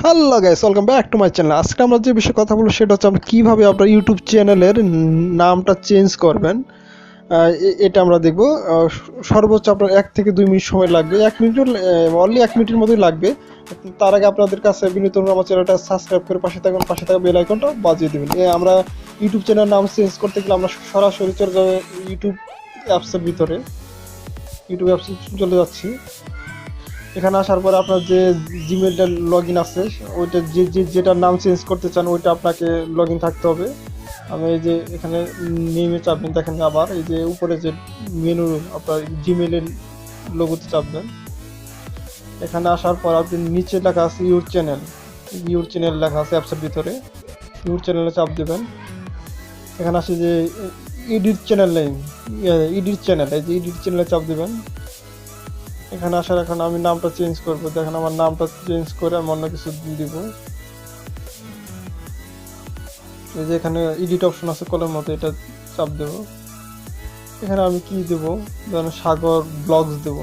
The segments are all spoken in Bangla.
Hello guys, welcome back to my channel. আজকে আমরা যে বিষয়ে কথা বলবো সেটা হচ্ছে আমরা কীভাবে আপনার ইউটিউব চ্যানেলের নামটা চেঞ্জ করবেন। এটা আমরা দেখব। সর্বোচ্চ আপনার 1 থেকে 2 মিনিট সময় লাগবে। 1 মিনিট অনলি 1 মিনিটের মতোই লাগবে। তার আগে আপনাদের কাছে বিনীত অনুরোধ, আমার চ্যানেলটা সাবস্ক্রাইব করে পাশে থাকা বেল আইকনটা বাজিয়ে দেবেন। আমরা ইউটিউব চ্যানেলের নাম চেঞ্জ করতে গেলে আমরা সরাসরি চলে যাবো ইউটিউব অ্যাপসের ভিতরে। ইউটিউব অ্যাপসে চলে যাচ্ছি। এখানে আসার পরে আপনার যে জিমেলটা লগ ইন আছে ওইটা যেটার নাম চেঞ্জ করতে চান ওইটা আপনাকে লগ ইন থাকতে হবে। আমি এই যে এখানে নেমে চাপবেন, দেখেন আবার এই যে উপরে যে মেনু আপনার জিমেলের লোগোতে চাপবেন। এখানে আসার পর আপনি নিচে লেখা আছে ইউর চ্যানেল লেখা আছে অ্যাপসের ভিতরে। ইউর চ্যানেলে চাপ দেবেন। এখানে আসে যে এডিট চ্যানেল নেই, এডিট চ্যানেল, এই যে এডিট চ্যানেলে চাপ দেবেন। এখানে আসার এখন আমি নামটা চেঞ্জ করব। দেখেন আমার নামটা চেঞ্জ করে আমি অন্য কিছু দিব। এই যে এখানে এডিট অপশন আছে কলের মতো, এটা চাপ দেব। এখানে আমি কি দেব, ধরেন সাগর ব্লগস দেব,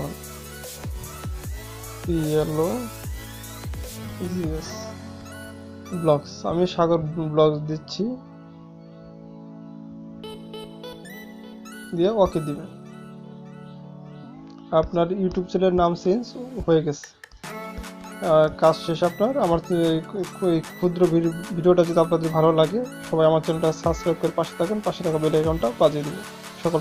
ব্লগস। আমি সাগর ব্লগস দিচ্ছি, দিয়ে ওকে দিবেন। আপনার ইউটিউব চ্যানেলের নাম চেঞ্জ হয়ে গেছে, কাজ শেষ আপনার। আমার এই ক্ষুদ্র ভিডিওটা যদি আপনাদের ভালো লাগে, সবাই আমার চ্যানেলটা সাবস্ক্রাইব করে পাশে থাকা বেল আইকনটা বাজিয়ে দিবেন। সকল